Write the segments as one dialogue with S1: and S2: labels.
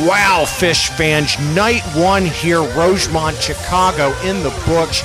S1: Wow, Fish fans, night one here, Rosemont, Chicago in the books.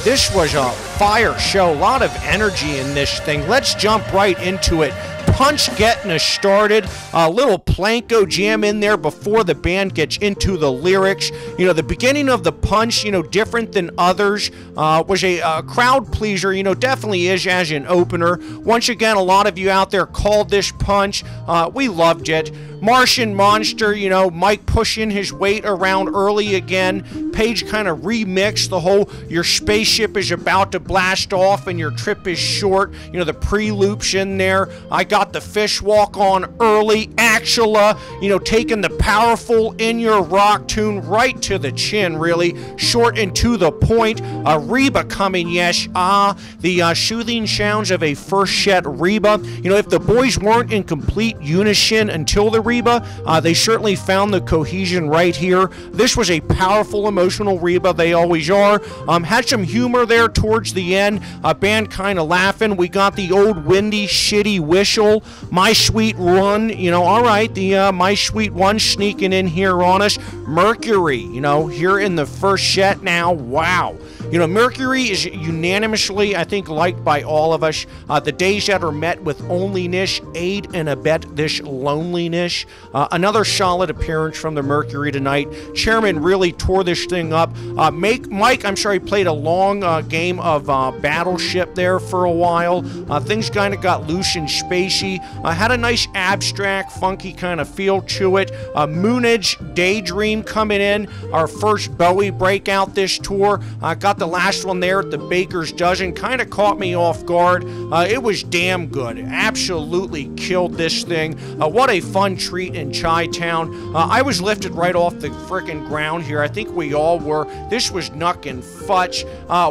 S1: This was a fire show, a lot of energy in this thing. Let's jump right into it. Punch getting us started, a little Planko jam in there before the band gets into the lyrics. You know, the beginning of the Punch, different than others, was a crowd pleaser, definitely is as an opener. Once again, a lot of you out there called this Punch. We loved it. Martian Monster, Mike pushing his weight around early again. Page kind of remixed the whole, your spaceship is about to blast off and your trip is short. The pre-loops in there. I got the Fish walk on early. Axela, taking the powerful In Your Rock tune right to the chin, really. Short and to the point. Reba coming, yes. The soothing sounds of a first set Reba. If the boys weren't in complete unison until the Reba, they certainly found the cohesion right here. This was a powerful, emotional Reba. They always are. Had some humor there towards the end. Band kind of laughing. We got the old windy, shitty whistle. My Sweet One, all right, the My Sweet One sneaking in here on us. Mercury, here in the first set now. Wow. Mercury is unanimously, I think, liked by all of us. The days that are met with onlyness aid and abet this loneliness. Another solid appearance from the Mercury tonight. Chairman really tore this thing up. Mike, I'm sure he played a long game of Battleship there for a while. Things kind of got loose and spacey. Had a nice abstract, funky kind of feel to it. Moonage Daydream coming in. Our first Bowie breakout this tour. Got the last one there at the Baker's Dozen. Kind of caught me off guard. It was damn good. Absolutely killed this thing. What a fun treat in Chi-Town. I was lifted right off the frickin' ground here. I think we all were. This was knuck and futch.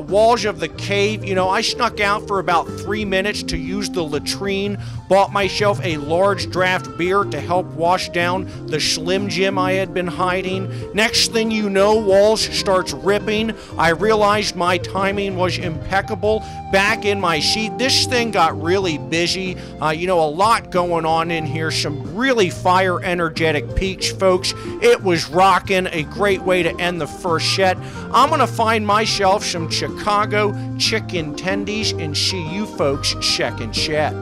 S1: Walls of the Cave. I snuck out for about 3 minutes to use the latrine. Bought myself a large draft beer to help wash down the Slim Jim I had been hiding. Next thing you know, Walls starts ripping. I realized my timing was impeccable. Back in my seat. This thing got really busy. A lot going on in here. Some really fire energetic peaks, folks. It was rocking. A great way to end the first set. I'm going to find myself some Chicago chicken tendies and see you folks second set.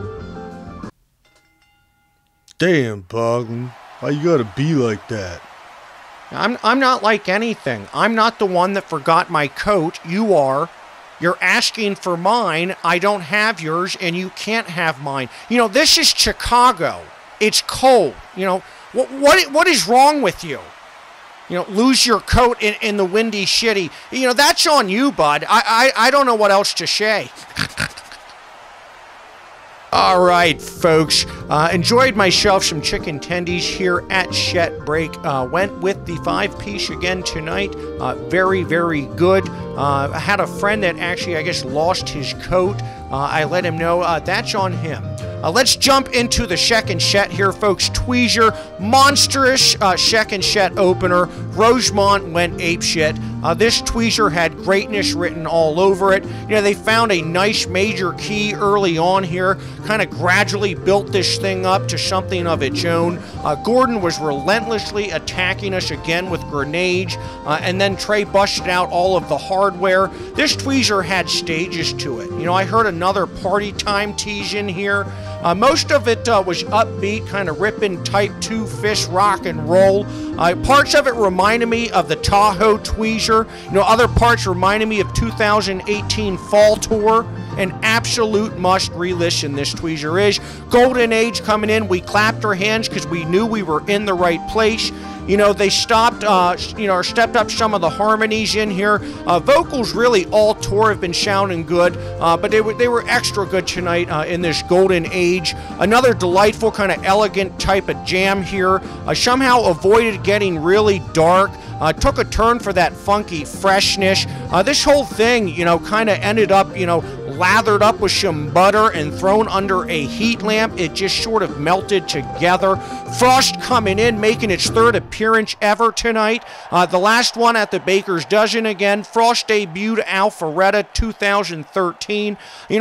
S2: Damn, Bogdan. Why you gotta be like that?
S1: I'm not like anything. I'm not the one that forgot my coat. You are. You're asking for mine. I don't have yours, and you can't have mine. This is Chicago. It's cold. What is wrong with you? Lose your coat in the windy shitty. That's on you, bud. I don't know what else to say. All right, folks. Enjoyed myself some chicken tendies here at Shet Break. Went with the 5-piece again tonight. Very, very good. I had a friend that actually, I guess, lost his coat. I let him know that's on him. Let's jump into the second set here, folks. Tweezer, monstrous second set opener. Rosemont went apeshit. This Tweezer had greatness written all over it. They found a nice major key early on here, kind of gradually built this thing up to something of its own. Gordon was relentlessly attacking us again with grenades, and then Trey busted out all of the hardware. This Tweezer had stages to it. I heard another party time tease in here. Most of it was upbeat, kind of ripping Type 2 Fish rock and roll. Parts of it reminded me of the Tahoe Tweezer. Other parts reminded me of 2018 Fall Tour. An absolute must re-listen this Tweezer is. Golden Age coming in. We clapped our hands because we knew we were in the right place. They stopped, or stepped up some of the harmonies in here. Vocals really all tour have been sounding good, but they were extra good tonight in this Golden Age. Another delightful kind of elegant type of jam here. Somehow avoided getting really dark. took a turn for that funky freshness. This whole thing, kind of ended up, lathered up with some butter and thrown under a heat lamp. It just sort of melted together. Frost coming in, making its third appearance ever tonight. The last one at the Baker's Dozen again. Frost debuted Alpharetta 2013.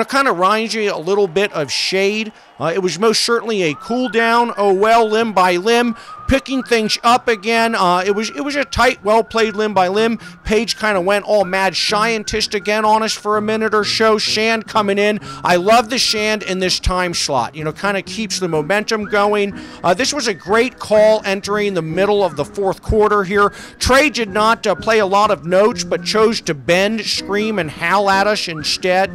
S1: Kind of reminds you a little bit of Shade. It was most certainly a cool down. Oh well, limb by limb, picking things up again. It was a tight, well-played limb by limb. Page kind of went all mad scientist again on us for a minute or so. Shand coming in. I love the Shand in this time slot. Kind of keeps the momentum going. This was a great call entering the middle of the fourth quarter here. Trey did not play a lot of notes, but chose to bend, scream, and howl at us instead.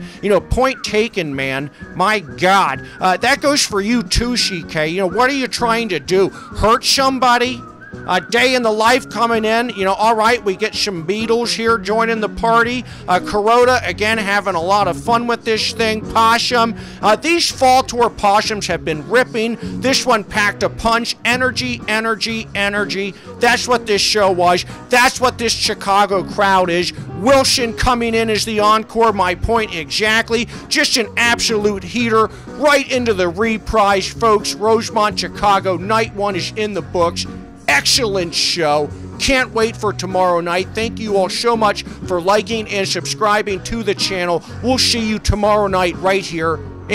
S1: Point taken, man. My God. That goes for you too, CK. What are you trying to do? Hurt somebody? Day in the life coming in. All right, we get some Beatles here joining the party. Kuroda, again, having a lot of fun with this thing. Possum. These Fall Tour Possums have been ripping. This one packed a punch. Energy, energy, energy. That's what this show was. That's what this Chicago crowd is. Wilson coming in as the encore. My point exactly. Just an absolute heater right into the reprise, folks. Rosemont, Chicago. Night one is in the books. Excellent show. Can't wait for tomorrow night. Thank you all so much for liking and subscribing to the channel. We'll see you tomorrow night right here